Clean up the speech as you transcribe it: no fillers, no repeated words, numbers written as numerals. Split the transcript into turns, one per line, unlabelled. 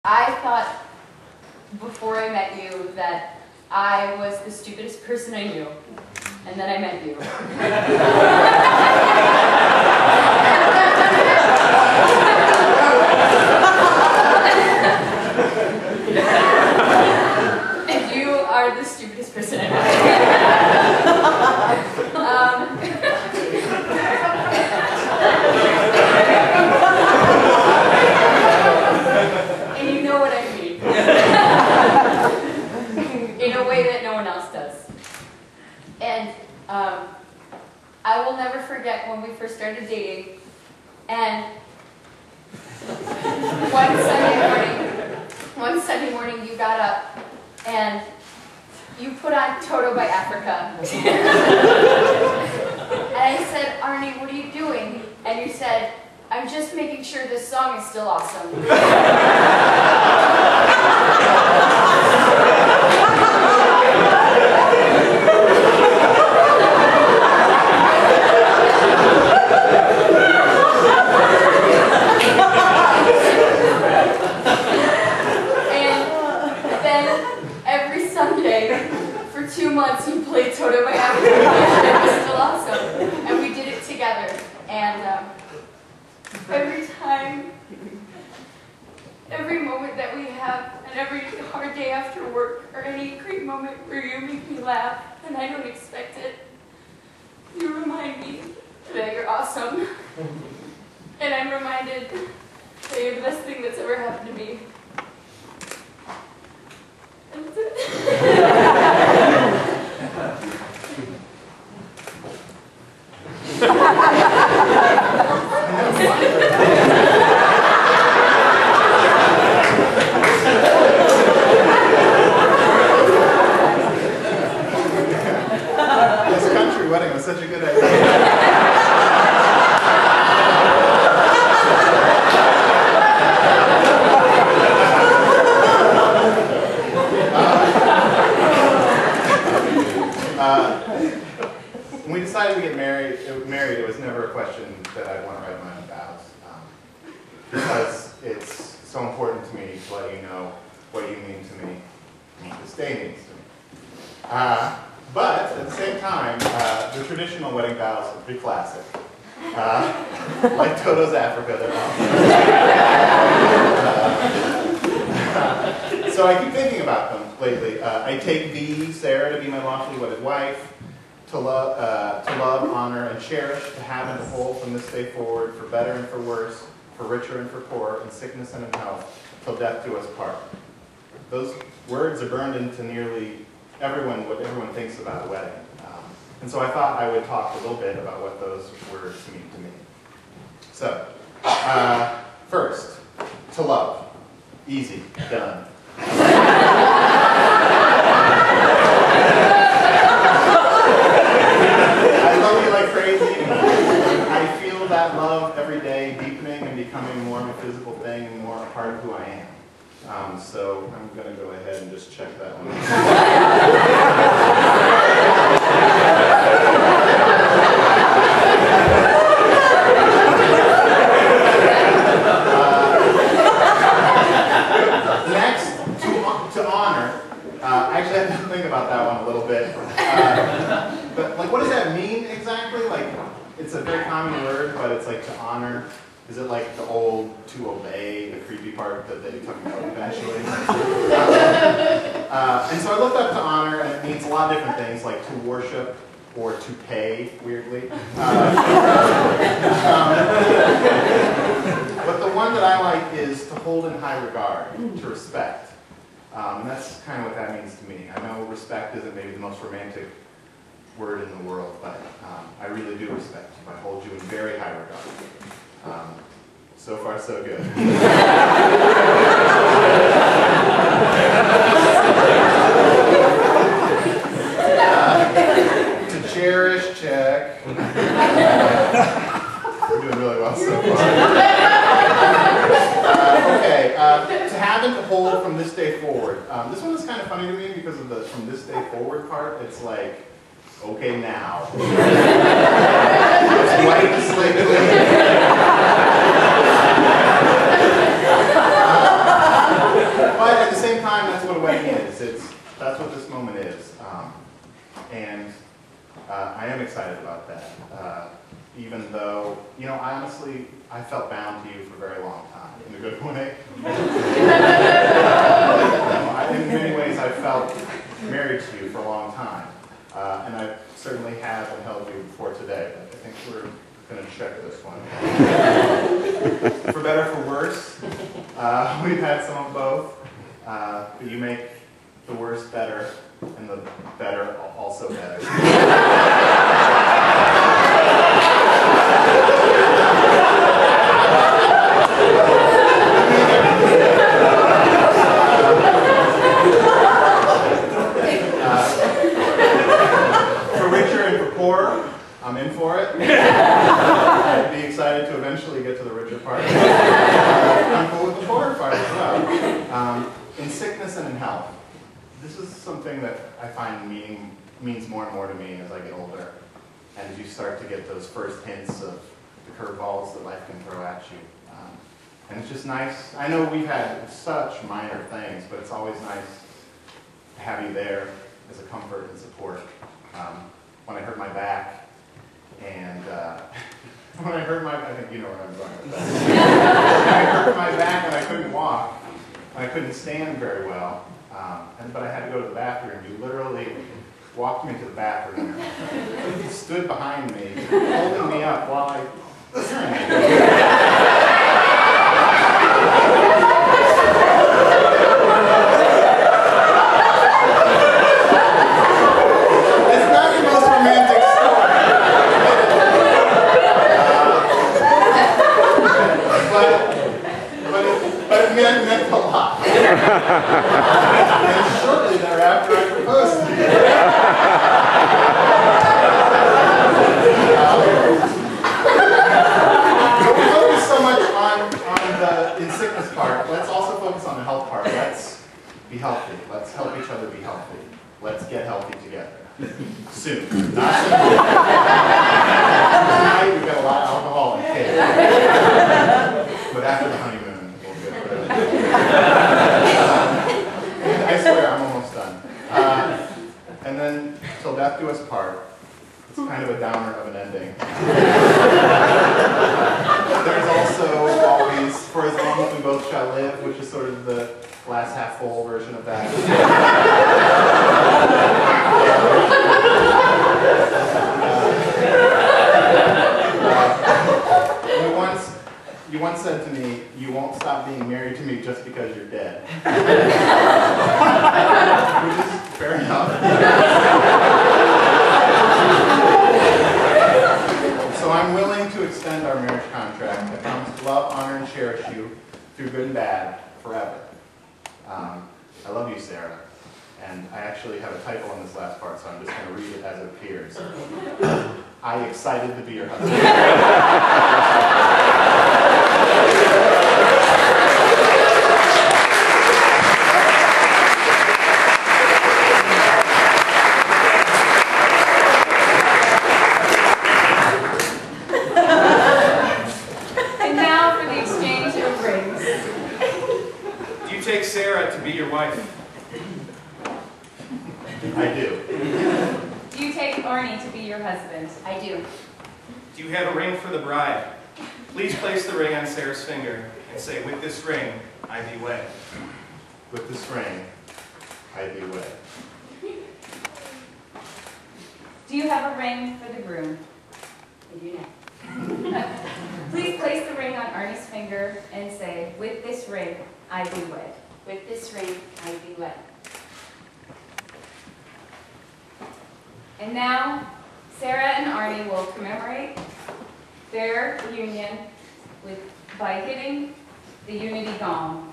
I thought before I met you that I was the stupidest person I knew, and then I met you. And you are the stupidest person I know. And you know what I mean. In a way that no one else does. And I will never forget when we first started dating, and one Sunday morning you got up and you put on Toto by Africa. And I said, Arnie, what are you doing? And you said, I'm just making sure this song is still awesome. And then every Sunday for 2 months you played Toto by Africa. It was still awesome. And we did it together. And every time, every moment that we have, and every hard day after work, or any great moment where you make me laugh, and I don't expect it, you remind me that you're awesome. And I'm reminded that you're the best thing that's ever happened to me. And that's it.
This country wedding was such a good idea. When we decided to get married, it was never a question that I'd want to write my own vows. Because it's so important to me to let you know what you mean to me and what this day means to me. But at the same time, the traditional wedding vows are pretty classic. Like Toto's Africa, they're awesome. So I keep thinking about them lately. I take thee, Sarah, to be my lawfully wedded wife, to love, honor, and cherish, to have and to hold from this day forward, for better and for worse, for richer and for poorer, in sickness and in health, till death do us part. Those words are burned into nearly what everyone thinks about a wedding. And so I thought I would talk a little bit about what those words mean to me. So, first, to love. Easy, done. I love you like crazy. I feel that love every day, deepening and becoming more of a physical thing and more a part of who I am. So I'm going to go ahead and just check that one. Next, to honor. Actually, I have to think about that one a little bit. But like, what does that mean exactly? Like, it's a very common word, but it's like to honor. Is it like the old to obey, the creepy part that they talk about eventually? And so I looked up to honor, and it means a lot of different things, like to worship or to pay, weirdly. But the one that I like is to hold in high regard, to respect. And that's kind of what that means to me. I know respect isn't maybe the most romantic word in the world, but I really do respect you. I hold you in very high regard. So far, so good. To cherish, check. We're doing really well so far. Okay, to have and to hold from this day forward. This one is kind of funny to me because of the from this day forward part. It's like, okay now. It's white, slightly. about that. Even though, you know, honestly, I felt bound to you for a very long time, in a good way. In many ways, I felt married to you for a long time. And I certainly have and held you before today, but I think we're going to check this one. For better, for worse, we've had some of both, but you make the worse better, and the better also better. For richer and for poorer, I'm in for it. I'd be excited to eventually get to the richer part. I'm cool with the poorer part as well. In sickness and in health, this is something that I find means more and more to me as I get older, and as you start to get those first hints of the curveballs that life can throw at you. And it's just nice. I know we've had such minor things, but it's always nice to have you there as a comfort and support. When I hurt my back, and when I hurt my, I think you know where I'm going with that. When I hurt my back and I couldn't walk, and I couldn't stand very well, but I had to go to the bathroom. You literally walked me to the bathroom, stood behind me, holding me up while I urinated. It meant a lot. And shortly thereafter, I proposed to you. But we focus so much on the in sickness part. Let's also focus on the health part. Let's be healthy. Let's help each other be healthy. Let's get healthy together. Soon. Not soon. Tonight, we've got a lot of alcohol and cake. But after the honeymoon, I swear, I'm almost done. And then, till death do us part. It's kind of a downer of an ending. There's also always, for as long as we both shall live, which is sort of the glass half full version of that. You once said to me, you won't stop being married to me just because you're dead. Which is fair enough. So I'm willing to extend our marriage contract that promises to love, honor, and cherish you through good and bad forever. I love you, Sarah. And I actually have a typo on this last part, so I'm just going to read it as it appears. I excited to be your husband.
And now for the exchange of rings.
Do you take Sarah to be your wife?
I do.
Do you take Arnie to be your husband? I do.
Do you have a ring for the bride? Please place the ring on Sarah's finger and say, with this ring, I thee wed.
With this ring, I thee wed.
Do you have a ring for the groom? I do not. Please place the ring on Arnie's finger and say, with this ring, I thee wed. With this ring, I thee wed. And now, Sarah and Arnie will commemorate their union by hitting the unity gong.